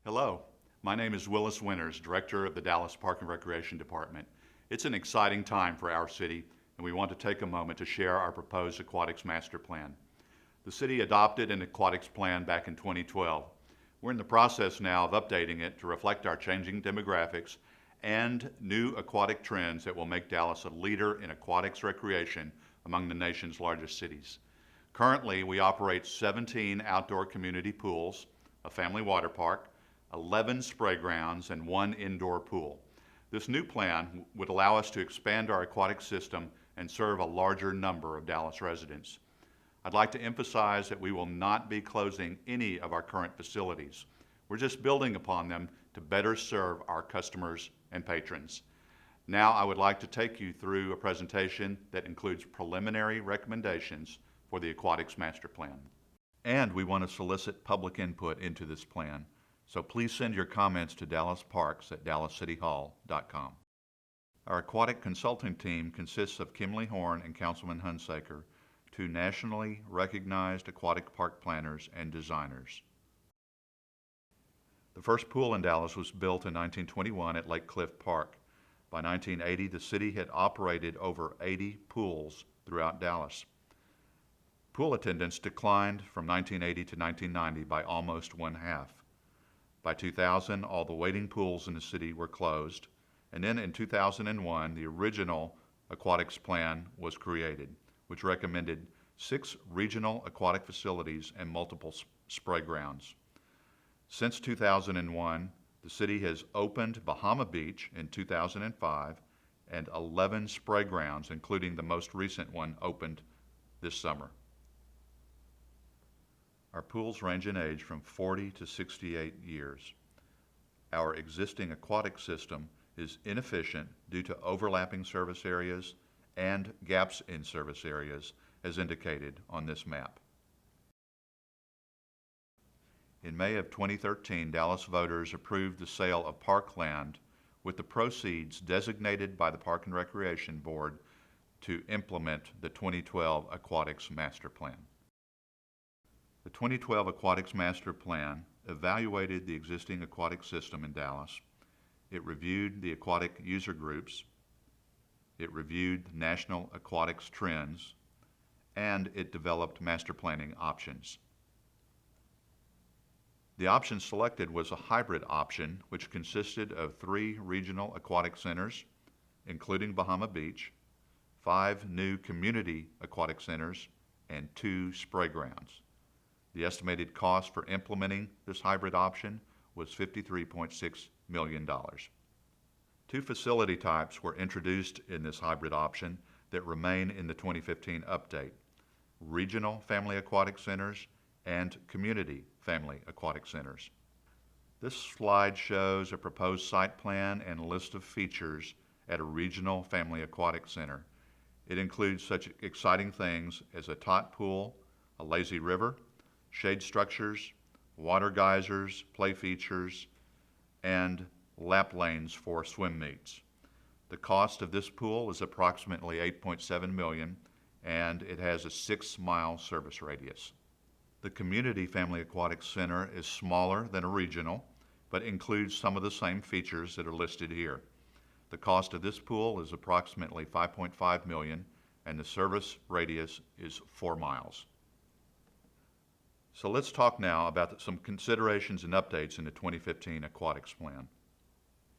Hello, my name is Willis Winters, Director of the Dallas Park and Recreation Department. It's an exciting time for our city, and we want to take a moment to share our proposed Aquatics Master Plan. The city adopted an Aquatics Plan back in 2012. We're in the process now of updating it to reflect our changing demographics and new aquatic trends that will make Dallas a leader in aquatics recreation among the nation's largest cities. Currently, we operate 17 outdoor community pools, a family water park, 11 spray grounds, and 1 indoor pool. This new plan would allow us to expand our aquatic system and serve a larger number of Dallas residents. I'd like to emphasize that we will not be closing any of our current facilities. We're just building upon them to better serve our customers and patrons. Now I would like to take you through a presentation that includes preliminary recommendations for the Aquatics Master Plan. And we want to solicit public input into this plan. So please send your comments to DallasParks at dallascityhall.com. Our aquatic consulting team consists of Kimley Horn and Councilman Hunsaker, two nationally recognized aquatic park planners and designers. The first pool in Dallas was built in 1921 at Lake Cliff Park. By 1980, the city had operated over 80 pools throughout Dallas. Pool attendance declined from 1980 to 1990 by almost one-half. By 2000, all the wading pools in the city were closed, and then in 2001, the original Aquatics Plan was created, which recommended 6 regional aquatic facilities and multiple spray grounds. Since 2001, the city has opened Bahama Beach in 2005 and 11 spray grounds, including the most recent one opened this summer. Our pools range in age from 40 to 68 years. Our existing aquatic system is inefficient due to overlapping service areas and gaps in service areas, as indicated on this map. In May of 2013, Dallas voters approved the sale of parkland with the proceeds designated by the Park and Recreation Board to implement the 2012 Aquatics Master Plan. The 2012 Aquatics Master Plan evaluated the existing aquatic system in Dallas. It reviewed the aquatic user groups, it reviewed national aquatics trends, and it developed master planning options. The option selected was a hybrid option, which consisted of 3 regional aquatic centers, including Bahama Beach, 5 new community aquatic centers, and 2 spray grounds. The estimated cost for implementing this hybrid option was $53.6 million. 2 facility types were introduced in this hybrid option that remain in the 2015 update: regional family aquatic centers and community family aquatic centers. This slide shows a proposed site plan and list of features at a regional family aquatic center. It includes such exciting things as a tot pool, a lazy river, shade structures, water geysers, play features, and lap lanes for swim meets. The cost of this pool is approximately $8.7 million, and it has a 6-mile service radius. The Community Family Aquatic Center is smaller than a regional, but includes some of the same features that are listed here. The cost of this pool is approximately $5.5 million, and the service radius is 4 miles. So let's talk now about some considerations and updates in the 2015 Aquatics Plan.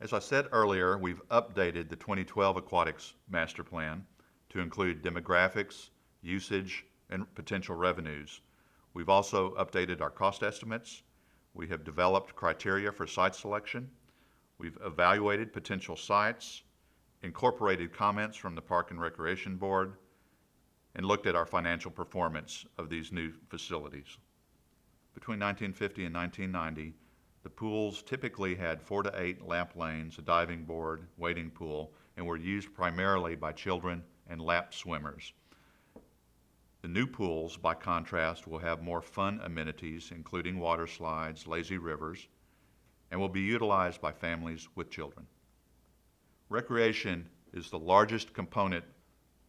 As I said earlier, we've updated the 2012 Aquatics Master Plan to include demographics, usage, and potential revenues. We've also updated our cost estimates. We have developed criteria for site selection. We've evaluated potential sites, incorporated comments from the Park and Recreation Board, and looked at our financial performance of these new facilities. Between 1950 and 1990, the pools typically had 4 to 8 lap lanes, a diving board, wading pool, and were used primarily by children and lap swimmers. The new pools, by contrast, will have more fun amenities, including water slides, lazy rivers, and will be utilized by families with children. Recreation is the largest component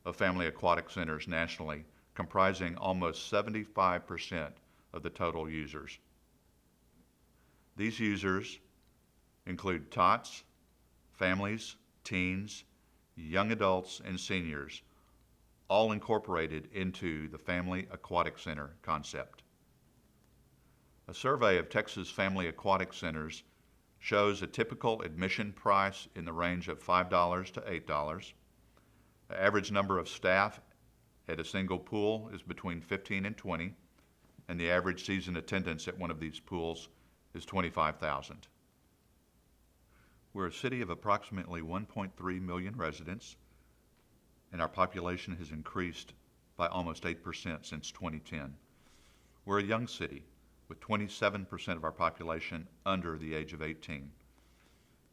of family aquatic centers nationally, comprising almost 75% of the total users. These users include tots, families, teens, young adults, and seniors, all incorporated into the Family Aquatic Center concept. A survey of Texas Family Aquatic Centers shows a typical admission price in the range of $5 to $8. The average number of staff at a single pool is between 15 and 20, and the average season attendance at one of these pools is 25,000. We're a city of approximately 1.3 million residents, and our population has increased by almost 8% since 2010. We're a young city, with 27% of our population under the age of 18.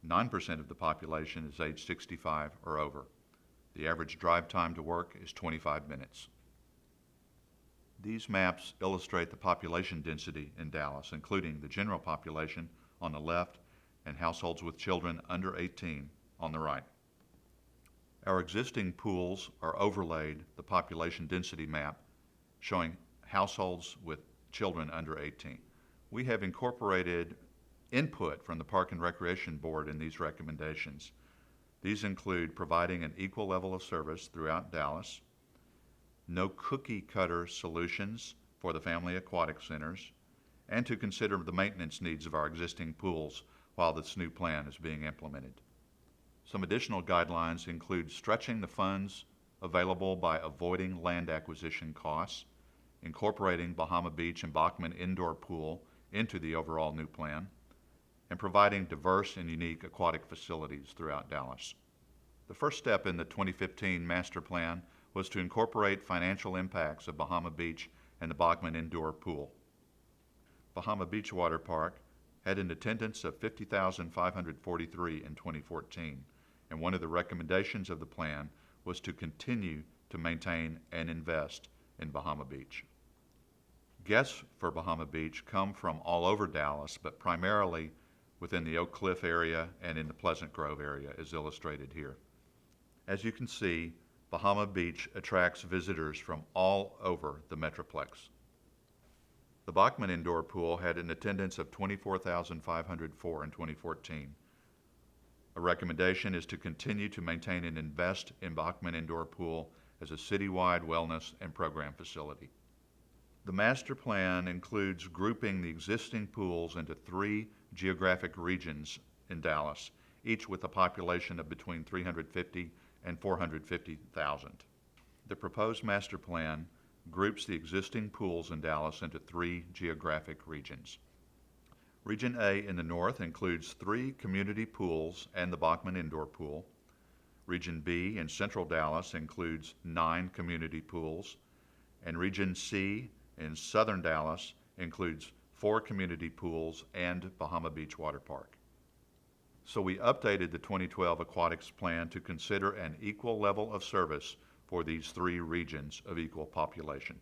9% of the population is age 65 or over. The average drive time to work is 25 minutes. These maps illustrate the population density in Dallas, including the general population on the left and households with children under 18 on the right. Our existing pools are overlaid the population density map showing households with children under 18. We have incorporated input from the Park and Recreation Board in these recommendations. These include providing an equal level of service throughout Dallas, no cookie cutter solutions for the family aquatic centers, and to consider the maintenance needs of our existing pools while this new plan is being implemented. Some additional guidelines include stretching the funds available by avoiding land acquisition costs, incorporating Bahama Beach and Bachman Indoor Pool into the overall new plan, and providing diverse and unique aquatic facilities throughout Dallas. The first step in the 2015 master plan was to incorporate financial impacts of Bahama Beach and the Bachman Indoor Pool. Bahama Beach Water Park had an attendance of 50,543 in 2014, and one of the recommendations of the plan was to continue to maintain and invest in Bahama Beach. Guests for Bahama Beach come from all over Dallas, but primarily within the Oak Cliff area and in the Pleasant Grove area, as illustrated here. As you can see, Bahama Beach attracts visitors from all over the Metroplex. The Bachman Indoor Pool had an attendance of 24,504 in 2014. A recommendation is to continue to maintain and invest in Bachman Indoor Pool as a citywide wellness and program facility. The master plan includes grouping the existing pools into 3 geographic regions in Dallas, each with a population of between 350 and 450,000. The proposed master plan groups the existing pools in Dallas into 3 geographic regions. Region A in the north includes 3 community pools and the Bachman Indoor Pool. Region B in central Dallas includes 9 community pools, and Region C in southern Dallas includes 4 community pools and Bahama Beach Water Park. So we updated the 2012 Aquatics Plan to consider an equal level of service for these 3 regions of equal population.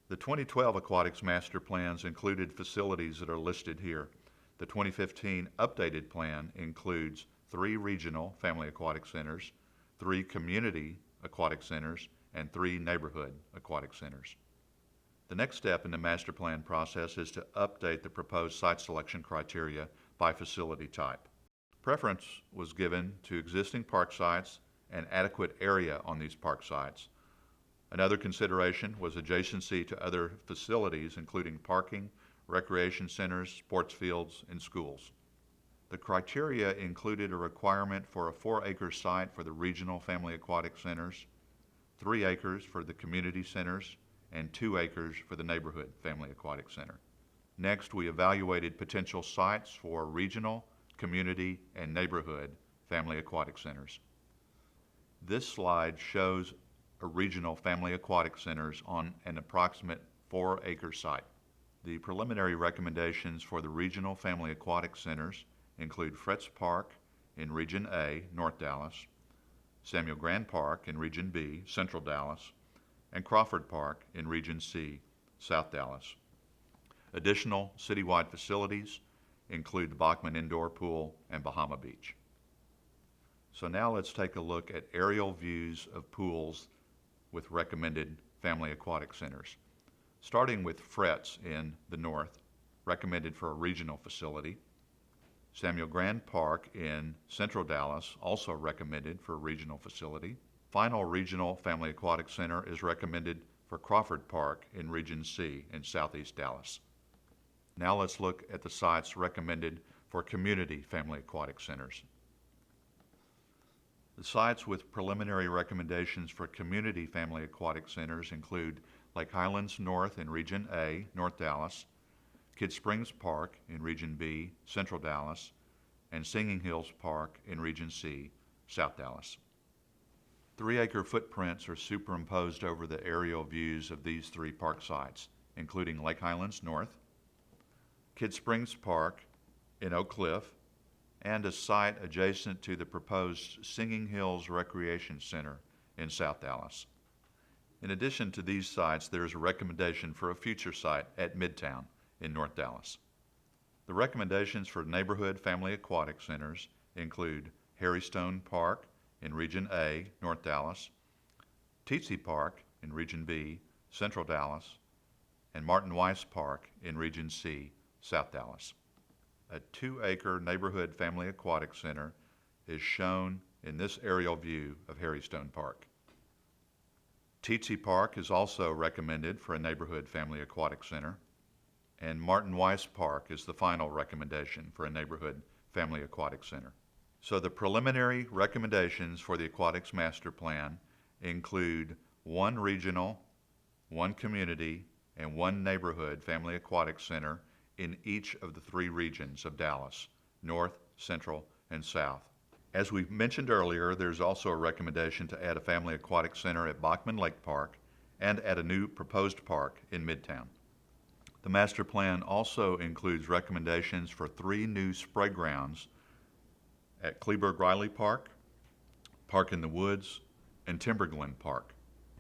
The 2012 Aquatics Master Plans included facilities that are listed here. The 2015 updated plan includes 3 regional family aquatic centers, 3 community aquatic centers, and 3 neighborhood aquatic centers. The next step in the master plan process is to update the proposed site selection criteria by facility type. Preference was given to existing park sites and adequate area on these park sites. Another consideration was adjacency to other facilities, including parking, recreation centers, sports fields, and schools. The criteria included a requirement for a 4-acre site for the regional family aquatic centers, 3 acres for the community centers, and 2 acres for the neighborhood family aquatic center. Next, we evaluated potential sites for regional, community, and neighborhood family aquatic centers. This slide shows a regional family aquatic centers on an approximate 4-acre site. The preliminary recommendations for the regional family aquatic centers include Fretz Park in Region A, North Dallas, Samuel Grand Park in Region B, Central Dallas, and Crawford Park in Region C, South Dallas. Additional citywide facilities include the Bachman Indoor Pool and Bahama Beach. So now let's take a look at aerial views of pools with recommended family aquatic centers. Starting with Fretz in the north, recommended for a regional facility. Samuel Grand Park in Central Dallas, also recommended for a regional facility. Final regional family aquatic center is recommended for Crawford Park in Region C in Southeast Dallas. Now let's look at the sites recommended for community family aquatic centers. The sites with preliminary recommendations for community family aquatic centers include Lake Highlands North in Region A, North Dallas, Kid Springs Park in Region B, Central Dallas, and Singing Hills Park in Region C, South Dallas. 3-acre footprints are superimposed over the aerial views of these 3 park sites, including Lake Highlands North, Kid Springs Park in Oak Cliff, and a site adjacent to the proposed Singing Hills Recreation Center in South Dallas. In addition to these sites, there is a recommendation for a future site at Midtown in North Dallas. The recommendations for neighborhood family aquatic centers include Harrystone Park in Region A, North Dallas, Teetsy Park in Region B, Central Dallas, and Martin Weiss Park in Region C, South Dallas. A 2-acre neighborhood family aquatic center is shown in this aerial view of Harrystone Park. Teetsy Park is also recommended for a neighborhood family aquatic center, and Martin Weiss Park is the final recommendation for a neighborhood family aquatic center. So the preliminary recommendations for the Aquatics Master Plan include 1 regional, 1 community, and 1 neighborhood family aquatic center in each of the 3 regions of Dallas, North, Central, and South. As we mentioned earlier, there's also a recommendation to add a family aquatic center at Bachman Lake Park and at a new proposed park in Midtown. The master plan also includes recommendations for 3 new spray grounds at Kleberg-Riley Park, Park in the Woods, and Timberglen Park.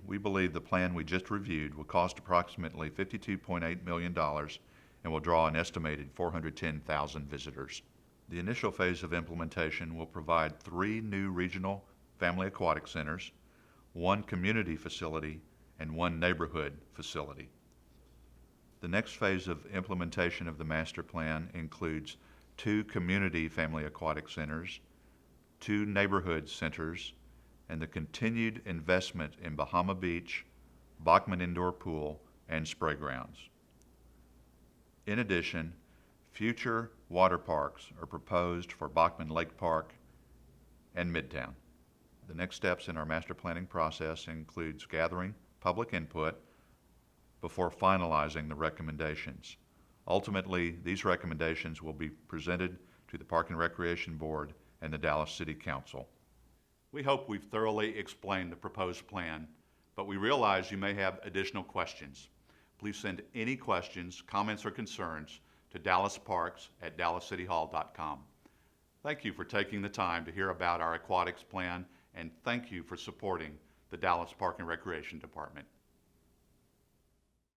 We believe the plan we just reviewed will cost approximately $52.8 million and will draw an estimated 410,000 visitors. The initial phase of implementation will provide 3 new regional family aquatic centers, 1 community facility, and 1 neighborhood facility. The next phase of implementation of the master plan includes 2 community family aquatic centers, 2 neighborhood centers, and the continued investment in Bahama Beach, Bachman Indoor Pool, and spray grounds. In addition, future water parks are proposed for Bachman Lake Park and Midtown. The next steps in our master planning process includes gathering public input before finalizing the recommendations. Ultimately, these recommendations will be presented to the Park and Recreation Board and the Dallas City Council. We hope we've thoroughly explained the proposed plan, but we realize you may have additional questions. Please send any questions, comments, or concerns to DallasParks@DallasCityHall.com. Thank you for taking the time to hear about our aquatics plan, and thank you for supporting the Dallas Park and Recreation Department.